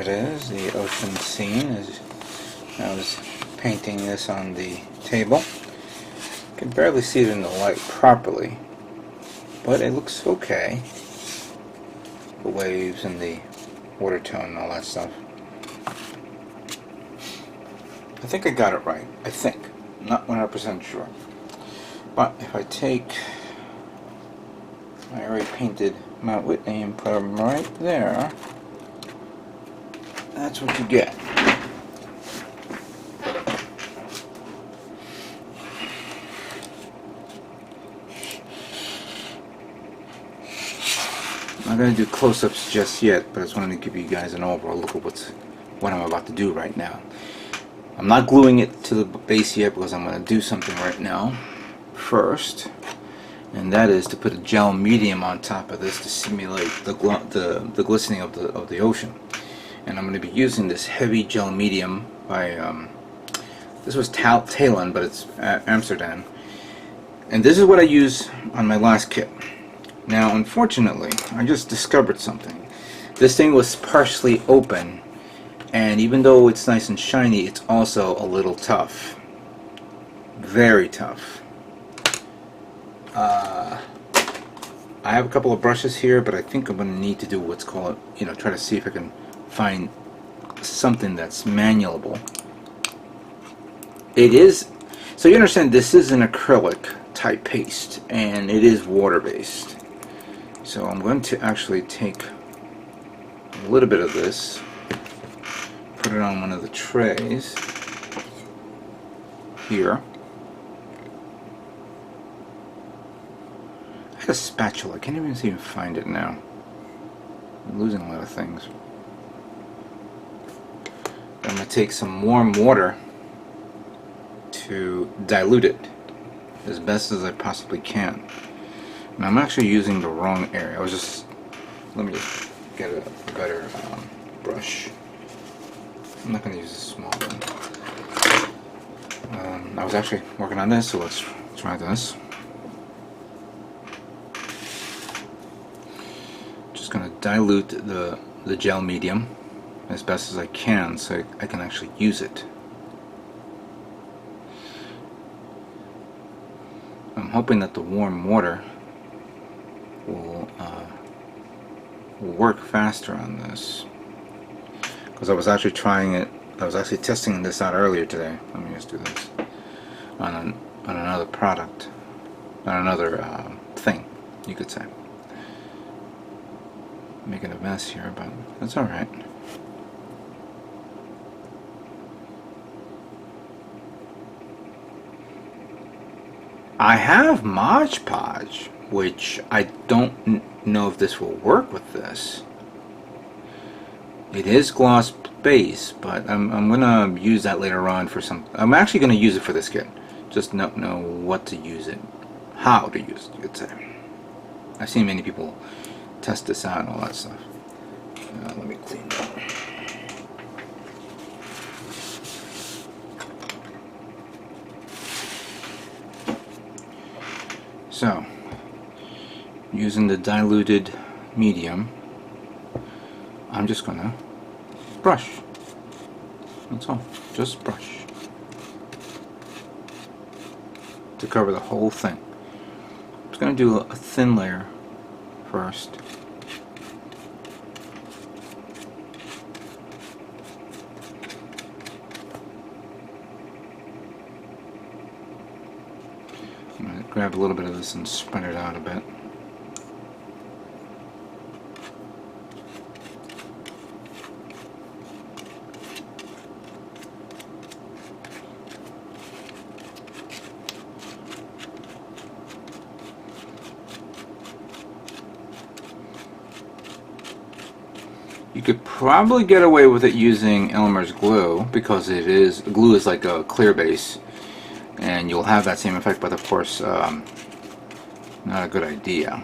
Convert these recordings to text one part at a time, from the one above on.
it is, the ocean scene. As I was painting this on the table. I can barely see it in the light properly, but it looks okay. The waves and the water tone and all that stuff. I think I got it right. I think. I'm not 100% sure. But if I take my already painted Mount Whitney and put them right there, that's what you get. I'm not going to do close-ups just yet, but I just wanted to give you guys an overall look at what I'm about to do right now. I'm not gluing it to the base yet because I'm going to do something right now first, and that is to put a gel medium on top of this to simulate the glistening of the ocean. And I'm going to be using this heavy gel medium by this was Talon, but it's Amsterdam, and this is what I use on my last kit. Now, unfortunately, I just discovered something. This thing was partially open, and even though it's nice and shiny, it's also a little tough. Very tough. I have a couple of brushes here, but I think I'm going to need to do what's called, try to see if I can find something that's manualable. It is, so you understand, this is an acrylic type paste, and it is water-based. So I'm going to actually take a little bit of this, put it on one of the trays here. I had a spatula. I can't even find it now. I'm losing a lot of things. I'm going to take some warm water to dilute it as best as I possibly can. And I'm actually using the wrong area. Let me just get a better brush. I'm not going to use a small one. I was actually working on this, so let's try this. Just going to dilute the gel medium as best as I can so I can actually use it. I'm hoping that the warm water will work faster on this, because I was actually testing this out earlier today. Let me just do this on another product, on another thing, you could say. Making a mess here, but that's alright. I have Mod Podge, which I don't know if this will work with this. It is gloss base, but I'm gonna use that later on for some. I'm actually gonna use it for this kit. Just not know what to use it, how to use it, you could say. I've seen many people test this out and all that stuff. Let me clean that. So, using the diluted medium, I'm just gonna brush. That's all. Just brush to cover the whole thing. I'm just gonna do a thin layer first. I'm gonna grab a little bit of this and spread it out a bit. You could probably get away with it using Elmer's glue, because glue is like a clear base, and you'll have that same effect, but of course not a good idea.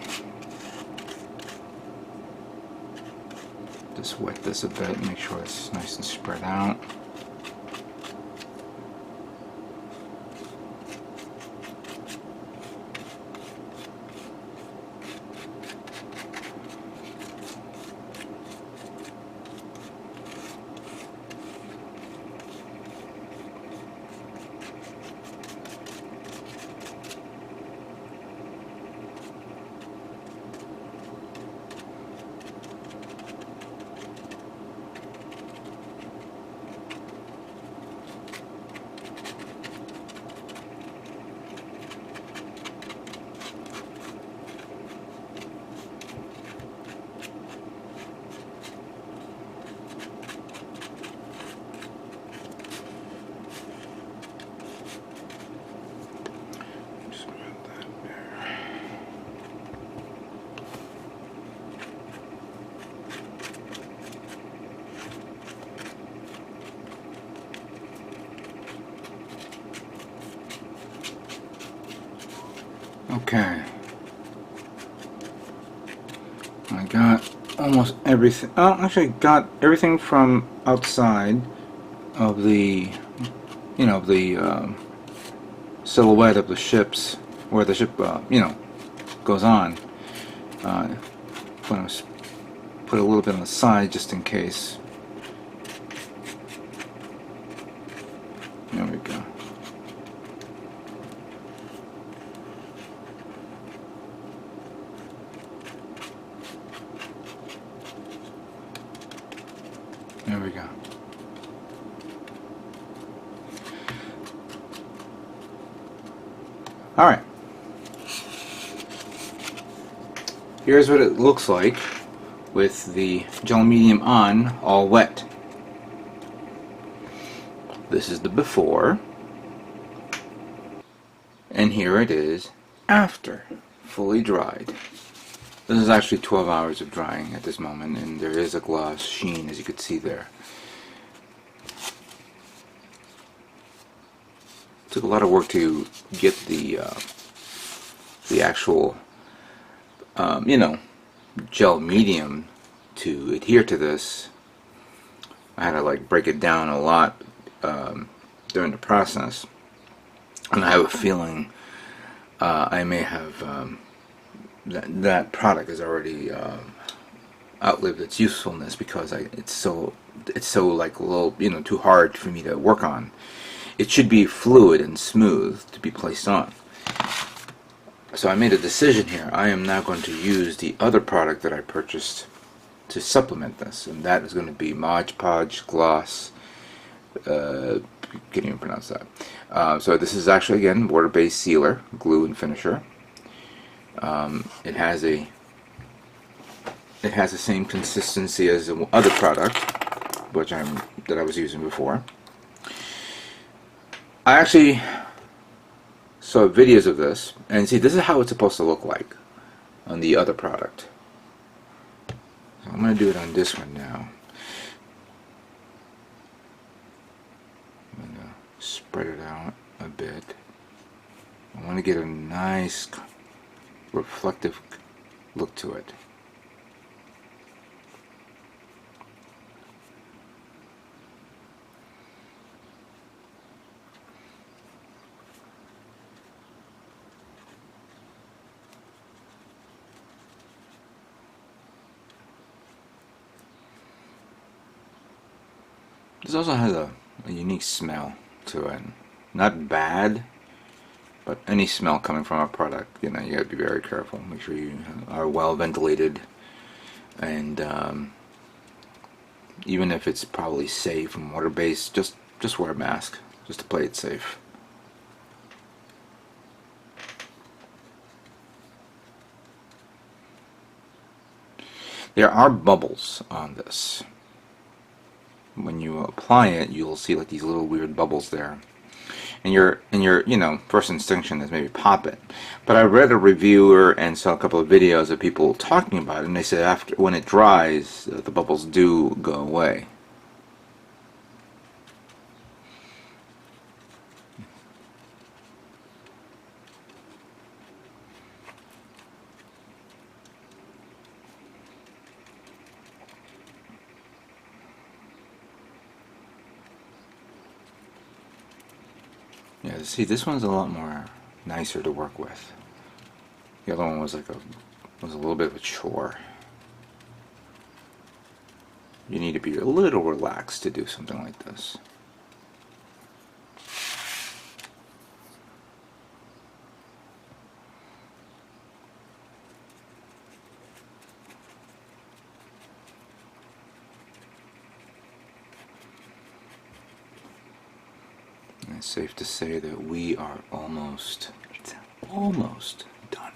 Just wet this a bit, make sure it's nice and spread out. Okay. I got almost everything. Oh, actually got everything from outside of the, silhouette of the ships, where the ship, goes on. I'm going to put a little bit on the side just in case. There we go. There we go. Alright. Here's what it looks like with the gel medium on, all wet. This is the before. And here it is after, fully dried. This is actually 12 hours of drying at this moment, and there is a gloss sheen, as you could see there. Took a lot of work to get the actual, gel medium to adhere to this. I had to like break it down a lot during the process, and I have a feeling I may have that product has already outlived its usefulness, because it's so like a little, too hard for me to work on. It should be fluid and smooth to be placed on. So I made a decision here. I am now going to use the other product that I purchased to supplement this, and that is going to be Mod Podge Gloss. Can't even pronounce that. So this is actually, again, water-based sealer, glue, and finisher. It has the same consistency as the other product, that I was using before. I actually saw videos of this, and see, this is how it's supposed to look like on the other product. So I'm going to do it on this one now. I'm going to spread it out a bit. I want to get a nice reflective look to it. This also has a unique smell to it. Not bad, but any smell coming from a product, you gotta be very careful. Make sure you are well ventilated, and even if it's probably safe and water-based, just wear a mask, just to play it safe. There are bubbles on this. When you apply it, you'll see like these little weird bubbles there, and your first instinction is maybe pop it. But I read a reviewer and saw a couple of videos of people talking about it, and they said when it dries, the bubbles do go away. Yeah, see, this one's a lot more nicer to work with. The other one was a little bit of a chore. You need to be a little relaxed to do something like this. And it's safe to say that we are almost done.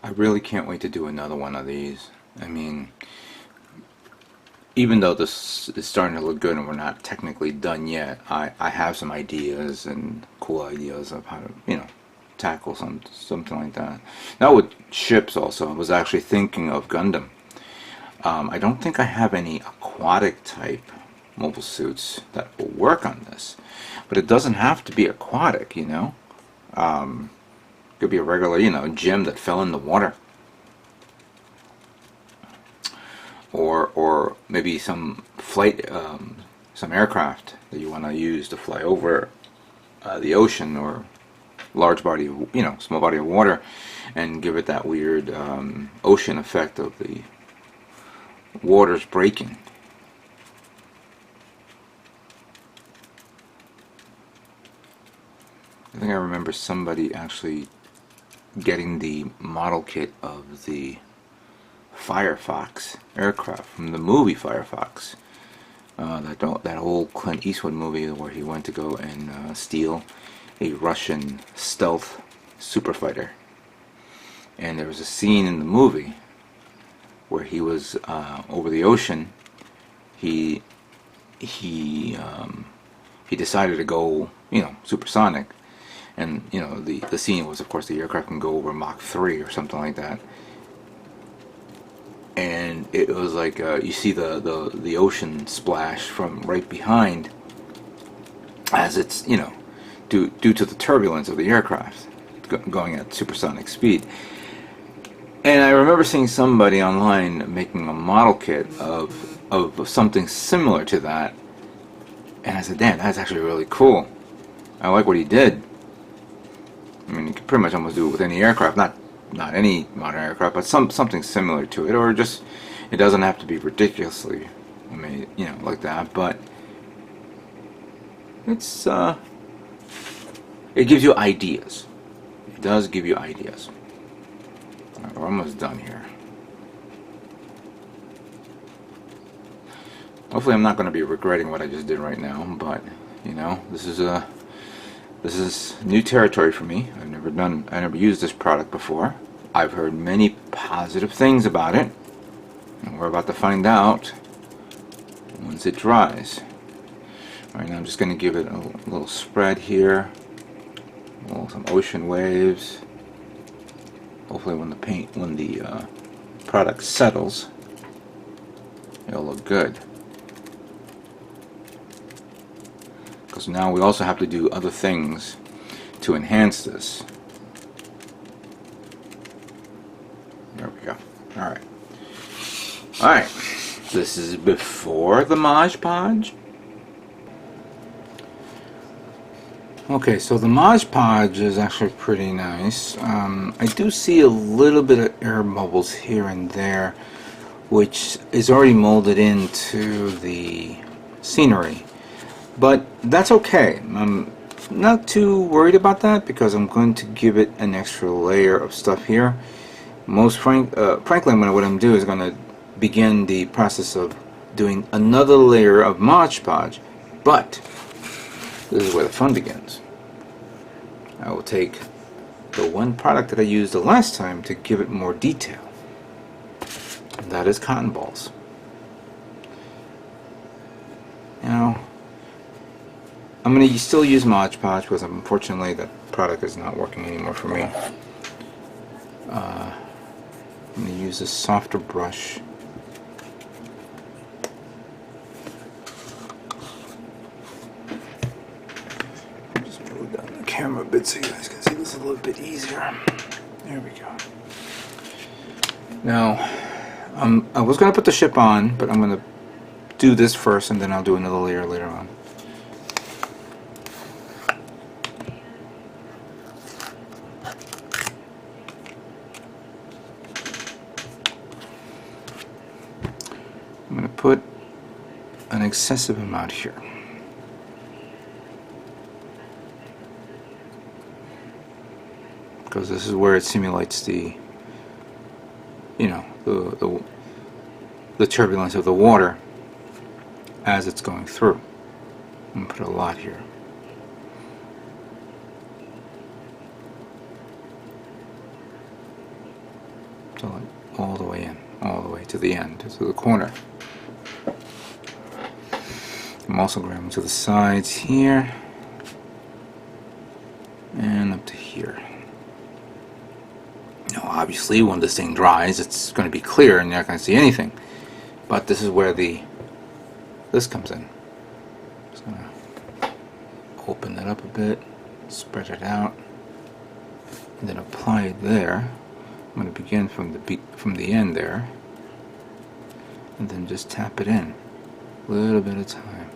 I really can't wait to do another one of these. I mean, even though this is starting to look good and we're not technically done yet, I have some ideas and cool ideas of how to, you know, tackle something like that. Now with ships also, I was actually thinking of Gundam. I don't think I have any aquatic type mobile suits that will work on this, but it doesn't have to be aquatic, you know. It could be a regular, you know, gem that fell in the water. Or maybe some flight, some aircraft that you want to use to fly over the ocean or large body, you know, small body of water, and give it that weird ocean effect of the waters breaking. I think I remember somebody actually getting the model kit of the Firefox aircraft from the movie Firefox. That old Clint Eastwood movie where he went to go and steal a Russian stealth super fighter. And there was a scene in the movie where he was over the ocean. He decided to go, you know, supersonic, and you know the scene was, of course, the aircraft can go over Mach 3 or something like that. And it was like you see the ocean splash from right behind as it's, you know, due to the turbulence of the aircraft going at supersonic speed. And I remember seeing somebody online making a model kit of something similar to that, and I said, damn, that's actually really cool. I like what he did. I mean, you can pretty much almost do it with any aircraft, not any modern aircraft, but something similar to it, or just, it doesn't have to be ridiculously made, you know, like that, but it's it gives you ideas. It does give you ideas. All right, we're almost done here. Hopefully I'm not going to be regretting what I just did right now, but you know, this is new territory for me. I never used this product before. I've heard many positive things about it, and we're about to find out once it dries. Alright, now I'm just going to give it a little spread here, some ocean waves. Hopefully when the product settles, it'll look good. Because now we also have to do other things to enhance this. There we go. Alright. Alright. This is before the Mod Podge. Okay, so the Mod Podge is actually pretty nice. I do see a little bit of air bubbles here and there, which is already molded into the scenery. But that's okay. I'm not too worried about that because I'm going to give it an extra layer of stuff here. Frankly, what I'm going to do is going to begin the process of doing another layer of Mod Podge. But this is where the fun begins. I will take the one product that I used the last time to give it more detail. And that is cotton balls. Now, I'm going to still use Mod Podge because unfortunately that product is not working anymore for me. I'm going to use a softer brush. Just move down the camera a bit so you guys can see this a little bit easier. There we go. Now, I was going to put the ship on, but I'm going to do this first and then I'll do another layer later on. I'm going to put an excessive amount here. Because this is where it simulates the, you know, the turbulence of the water as it's going through. I'm going to put a lot here. So like all the way in, all the way to the end, to the corner. I'm also grabbing to the sides here and up to here. Now obviously when this thing dries it's going to be clear and you're not going to see anything, but this is where this comes in. Just going to open that up a bit, spread it out, and then apply it there. I'm going to begin from the end there, and then just tap it in, a little bit at a time,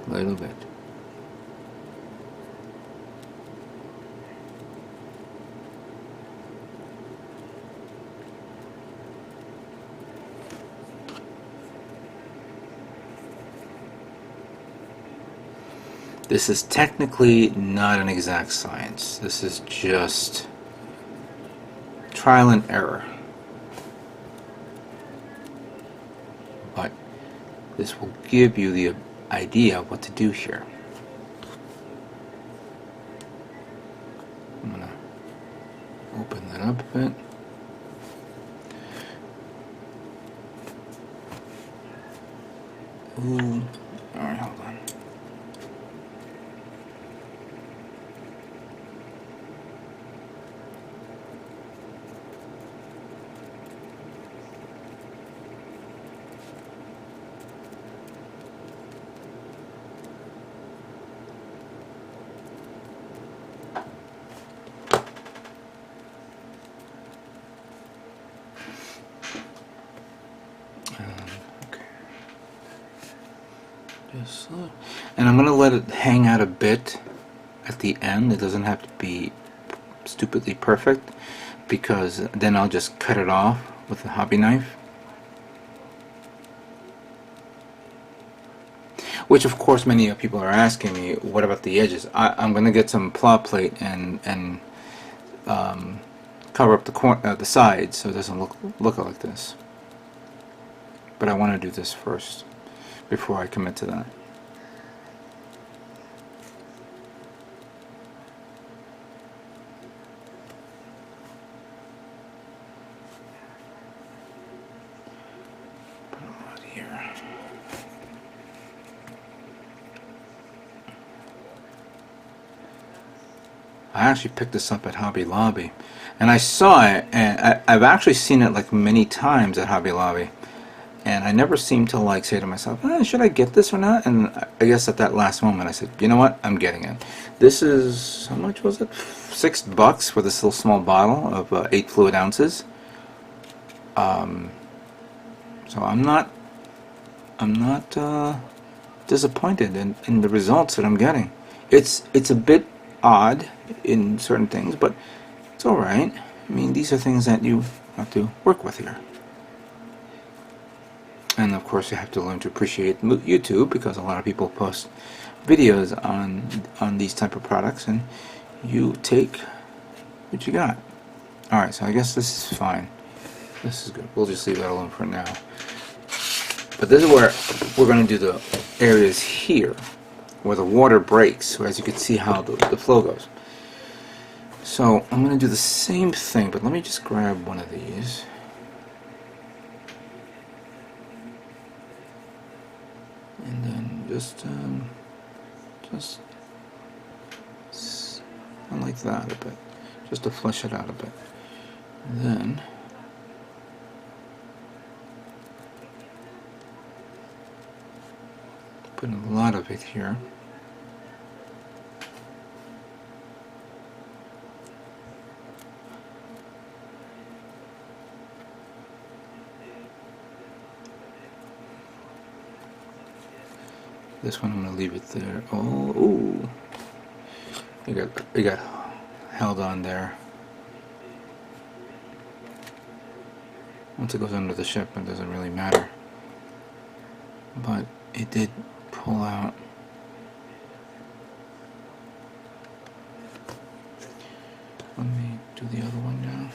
a little bit. This is technically not an exact science. This is just trial and error. But this will give you the idea of what to do here. I'm going to open that up a bit. Ooh. Alright, hold on. And I'm going to let it hang out a bit at the end. It doesn't have to be stupidly perfect, because then I'll just cut it off with a hobby knife. Which of course many people are asking me, what about the edges? I'm going to get some plow plate and cover up the sides so it doesn't look like this. But I want to do this first before I commit to that. Put them right here. I actually picked this up at Hobby Lobby, and I saw it, and I've actually seen it like many times at Hobby Lobby. And I never seem to like say to myself, should I get this or not? And I guess at that last moment I said, you know what, I'm getting it. This is, how much was it? $6 for this little small bottle of 8 fluid ounces. So I'm not disappointed in the results that I'm getting. It's a bit odd in certain things, but it's alright. I mean, these are things that you have to work with here. And of course you have to learn to appreciate YouTube, because a lot of people post videos on these type of products, and you take what you got. Alright, so I guess this is fine. This is good. We'll just leave that alone for now. But this is where we're going to do the areas here where the water breaks, so as you can see how the flow goes. So I'm going to do the same thing, but let me just grab one of these. And then just like that a bit, just to flush it out a bit. And then put a lot of it here. This one I'm going to leave it there. Oh, ooh. It got held on there. Once it goes under the ship, it doesn't really matter. But it did pull out. Let me do the other one now.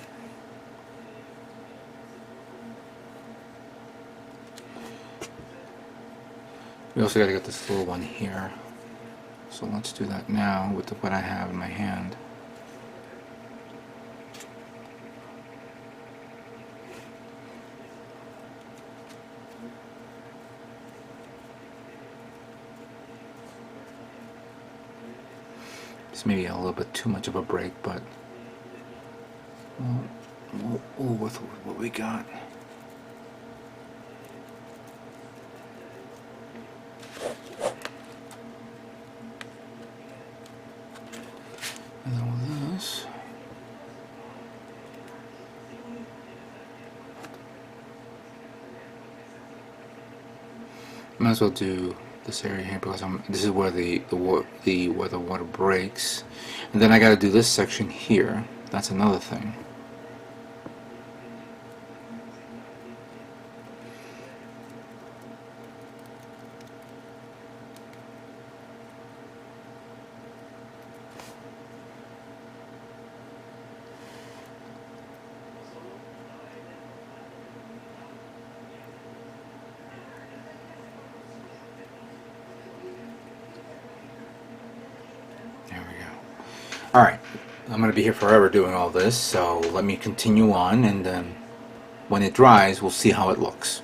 We also got to get this little one here. So let's do that now with what I have in my hand. It's maybe a little bit too much of a break, but we'll with what we got. And then with this, might as well do this area here because this is where where the water breaks, and then I got to do this section here. That's another thing. Alright, I'm going to be here forever doing all this, so let me continue on, and then when it dries, we'll see how it looks.